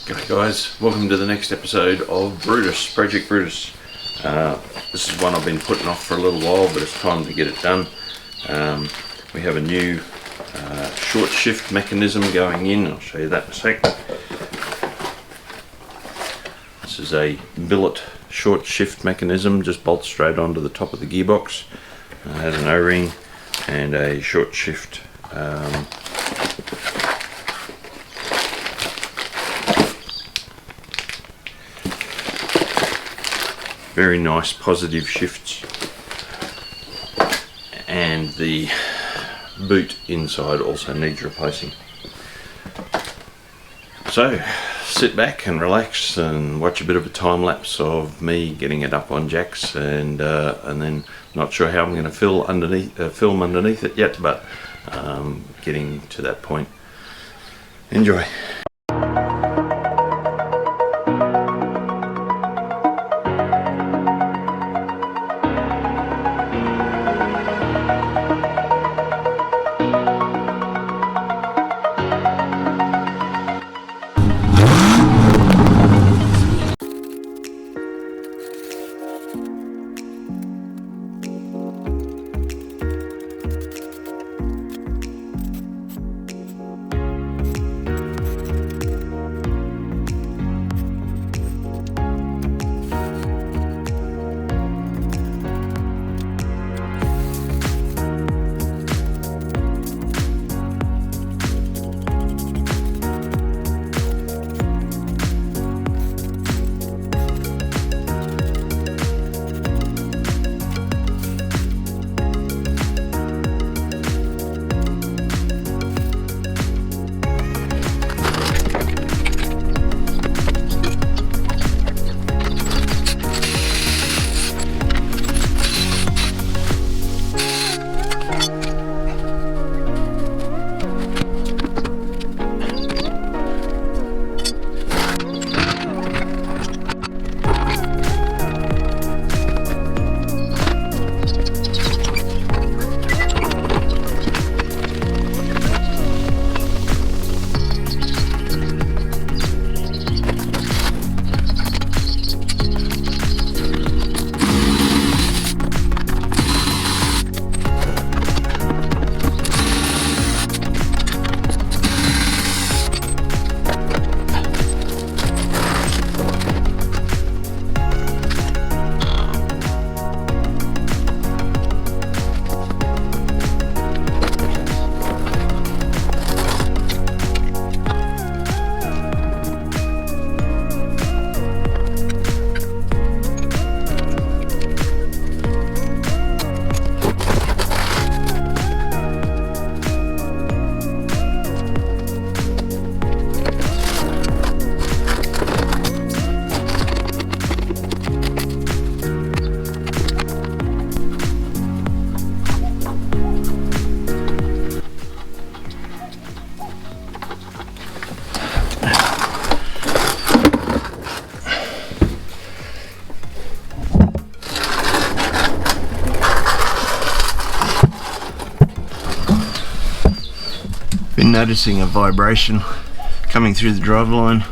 G'day guys, welcome to the next episode of BREWTUS, Project BREWTUS. This is one I've been putting off for a little while, but it's time to get it done. We have a new short shift mechanism going in. I'll show you that in a sec. This is a billet short shift mechanism, just bolts straight onto the top of the gearbox. It has an O-ring and a short shift very nice positive shifts, and the boot inside also needs replacing. So sit back and relax and watch a bit of a time lapse of me getting it up on jacks, and then not sure how I'm going to film underneath it yet, but getting to that point. Enjoy. Been noticing a vibration coming through the driveline,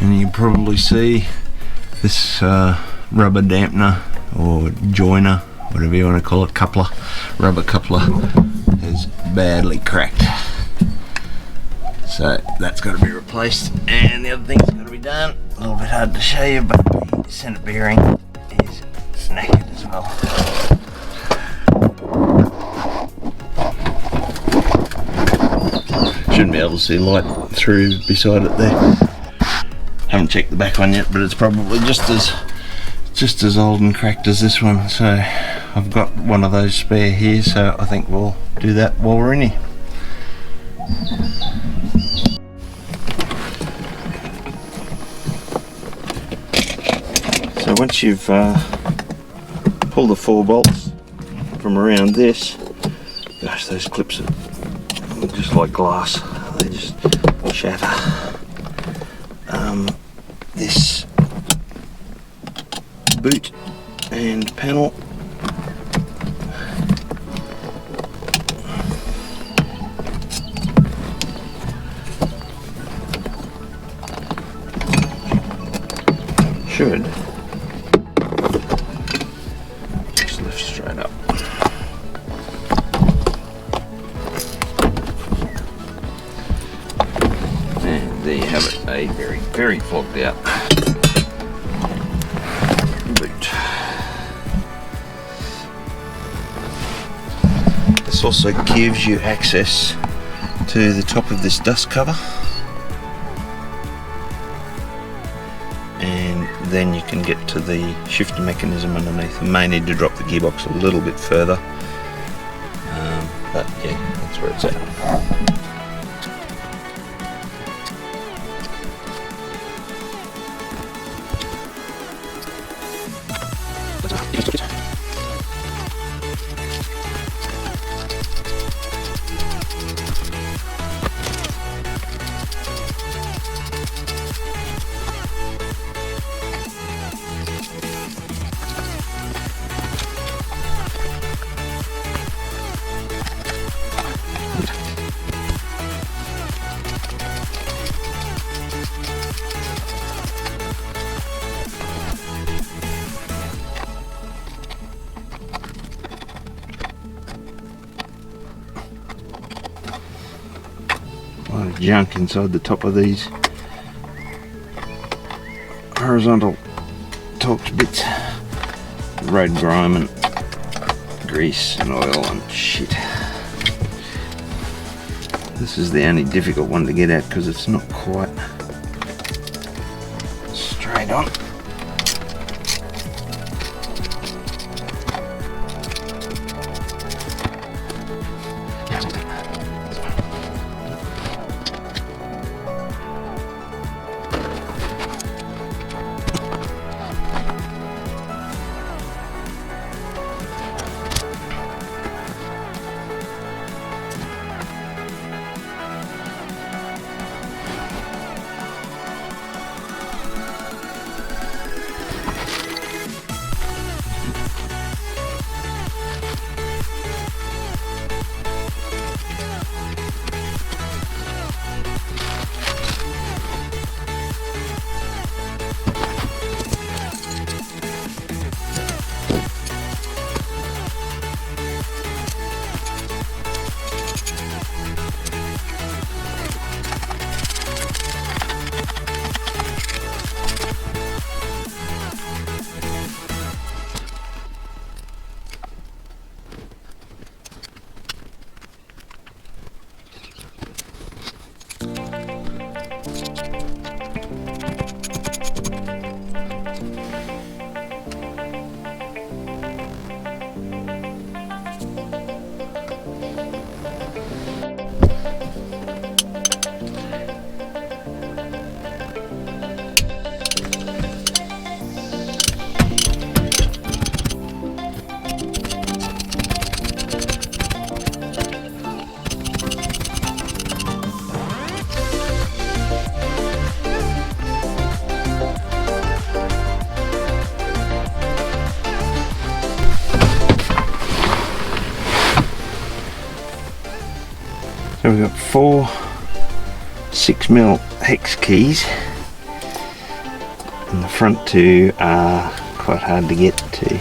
and you can probably see this rubber dampener or joiner, whatever you want to call it, coupler, rubber coupler, is badly cracked. So that's got to be replaced, and the other thing's got to be done, a little bit hard to show you, but the centre bearing is knackered as well. Shouldn't be able to see light through beside it there. Haven't checked the back one yet, but it's probably just as old and cracked as this one. So I've got one of those spare here, so I think we'll do that while we're in here. So once you've pulled the 4 bolts from around this, gosh, those clips are just like glass, they just shatter. This boot and panel should just lift straight up. And there you have it, a very, very flogged out boot. This also gives you access to the top of this dust cover, and then you can get to the shifter mechanism underneath. You may need to drop the gearbox a little bit further, but yeah, that's where it's at. A lot of junk inside the top of these horizontal torque bits, road grime and grease and oil and shit. This is the only difficult one to get at because it's not quite straight on. So we've got 4 6mm hex keys, and the front 2 are quite hard to get to.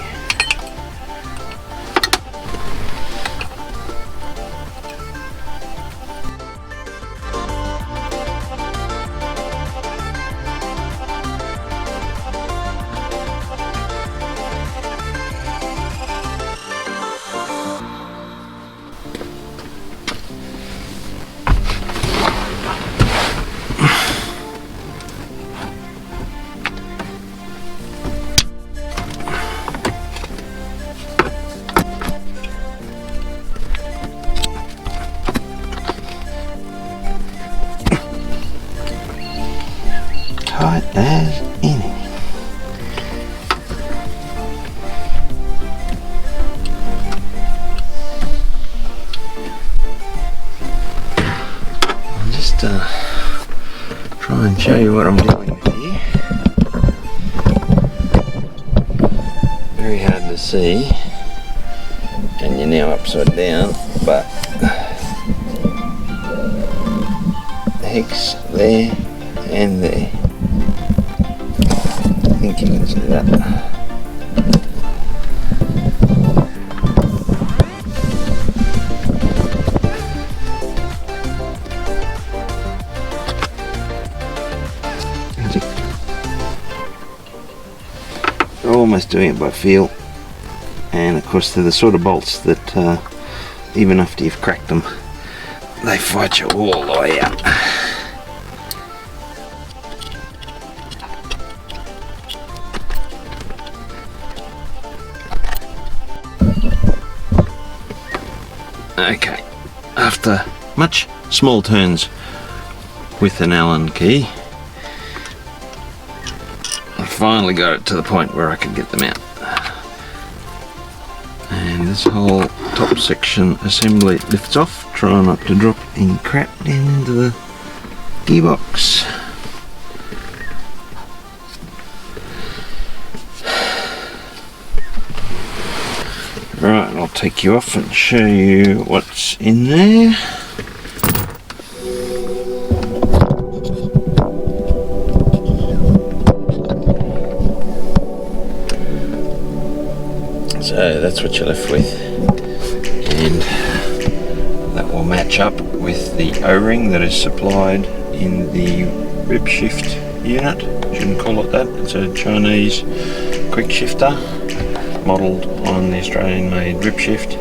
Tight as anything. I'll just try and show you what I'm doing here. Very hard to see, and you're now upside down, but hex there and there. think you can see that. Almost doing it by feel, and of course they're the sort of bolts that even after you've cracked them, they fight you all the way out. Okay, after much small turns with an Allen key, I finally got it to the point where I could get them out. And this whole top section assembly lifts off. Try not to drop any crap down into the gearbox. Right, I'll take you off and show you what's in there. So that's what you're left with, and that will match up with the O-ring that is supplied in the rib shift unit. Shouldn't call it that, it's a Chinese quick shifter modelled on the Australian made rib shift.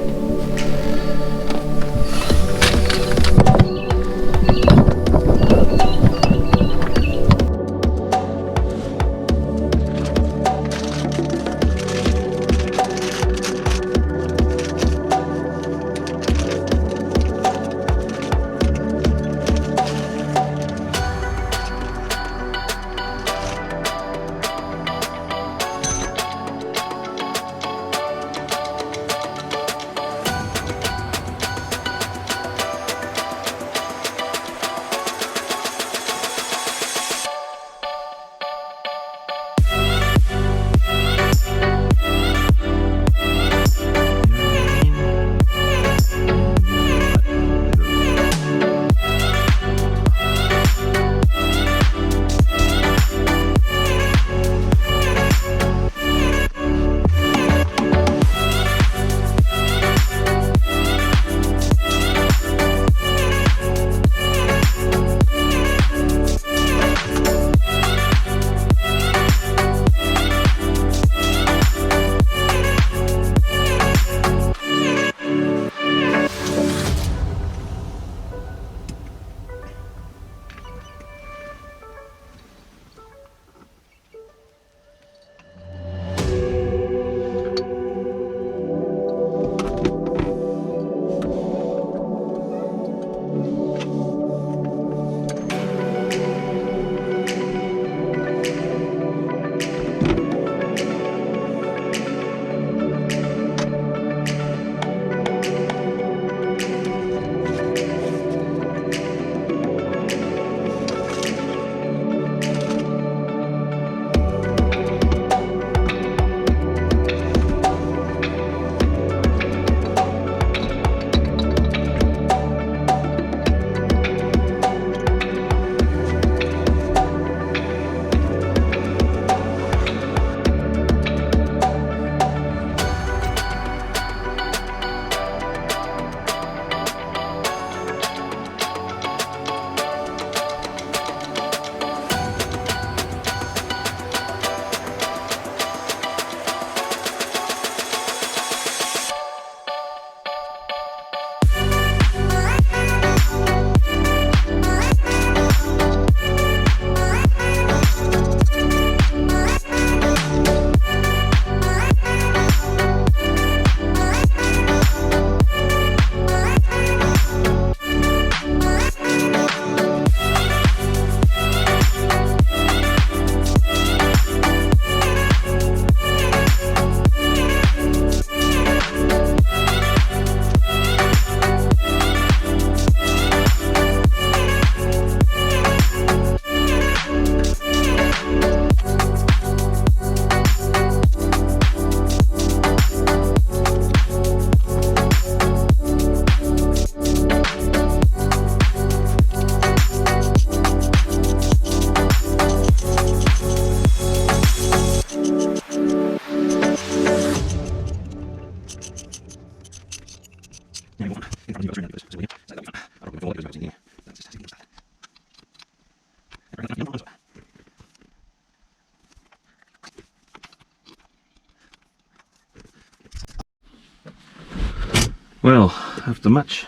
Well, after much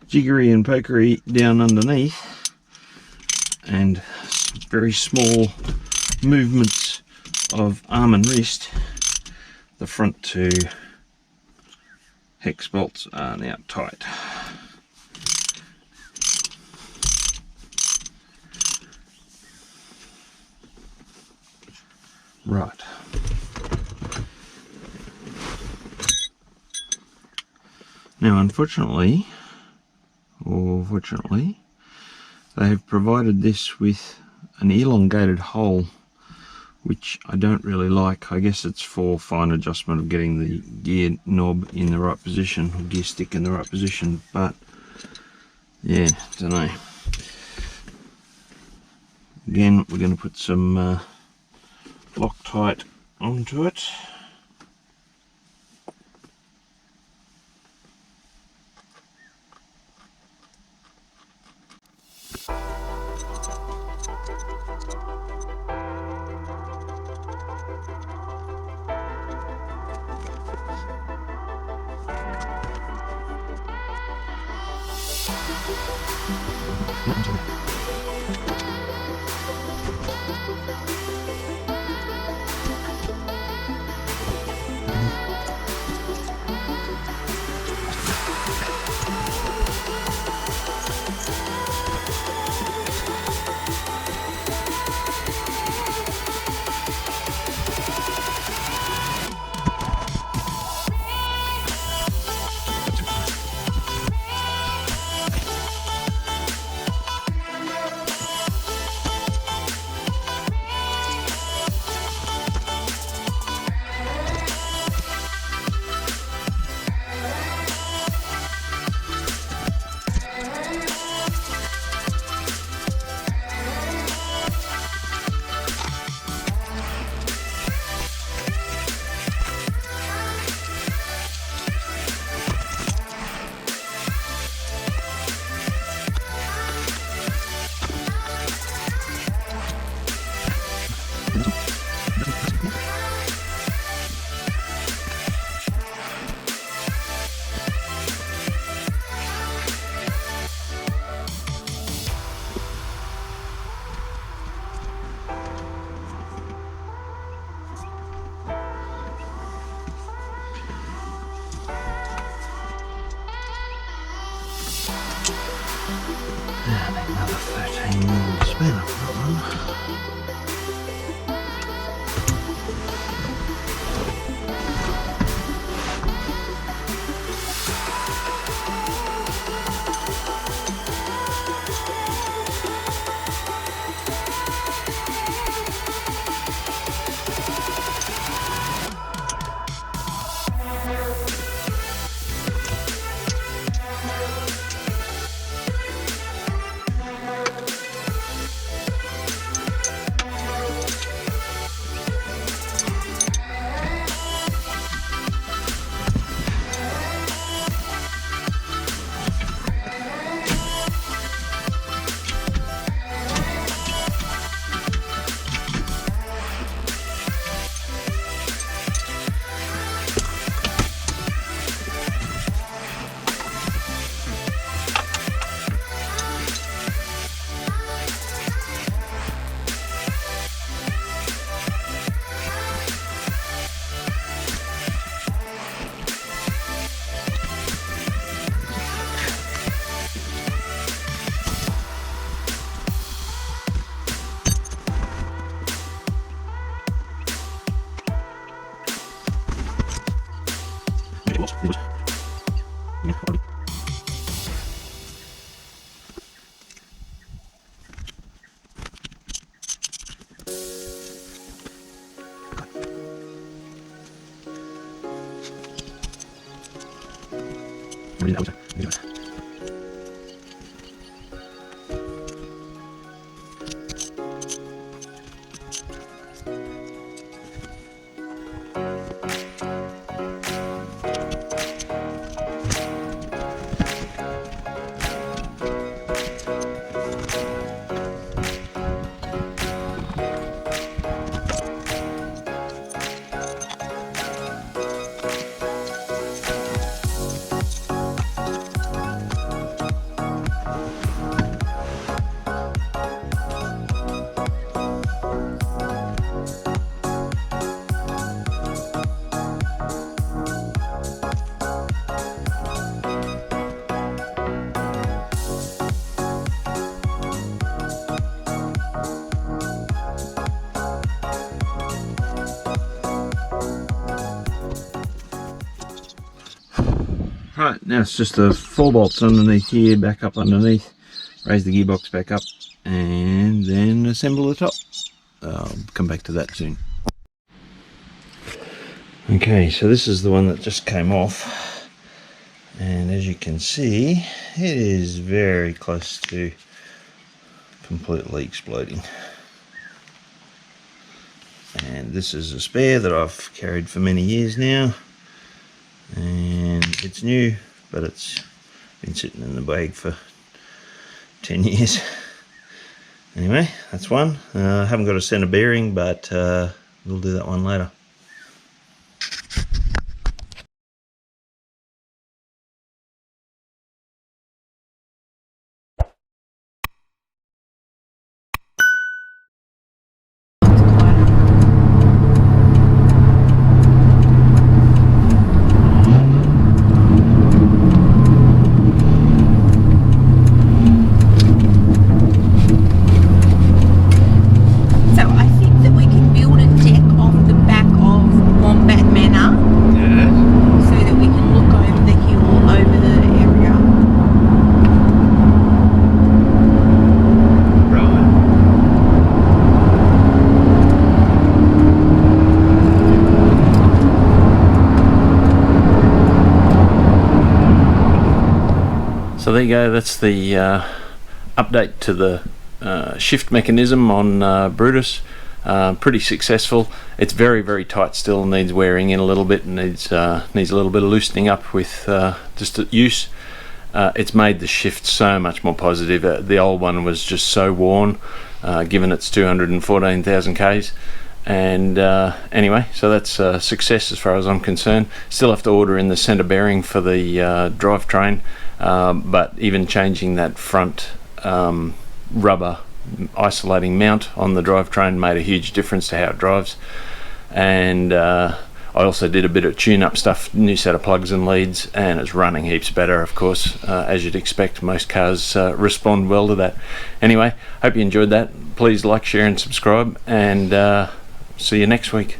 jiggery and pokery down underneath and very small movements of arm and wrist, the front two hex bolts are now tight. Right. Now, unfortunately, or fortunately, they have provided this with an elongated hole, which I don't really like. I guess it's for fine adjustment of getting the gear knob in the right position, or gear stick in the right position, but yeah, don't know. Again, we're going to put some Loctite onto it. Another 13mm spanner for that one. Right, now it's just the 4 bolts underneath here, back up underneath, raise the gearbox back up, and then assemble the top. I'll come back to that soon. Okay, so this is the one that just came off, and as you can see, it is very close to completely exploding. And this is a spare that I've carried for many years now, and it's new, but it's been sitting in the bag for 10 years. Anyway, that's one. I haven't got a centre bearing, but we'll do that one later. So there you go, that's the update to the shift mechanism on BREWTUS. Pretty successful. It's very, very tight still, needs wearing in a little bit, and needs a little bit of loosening up with just use. It's made the shift so much more positive. The old one was just so worn, given it's 214,000 Ks. And anyway, so that's a success as far as I'm concerned. Still have to order in the centre bearing for the drivetrain, but even changing that front rubber isolating mount on the drivetrain made a huge difference to how it drives. And I also did a bit of tune-up stuff, new set of plugs and leads, and it's running heaps better, of course. As you'd expect, most cars respond well to that. Anyway, hope you enjoyed that. Please like, share and subscribe, and see you next week.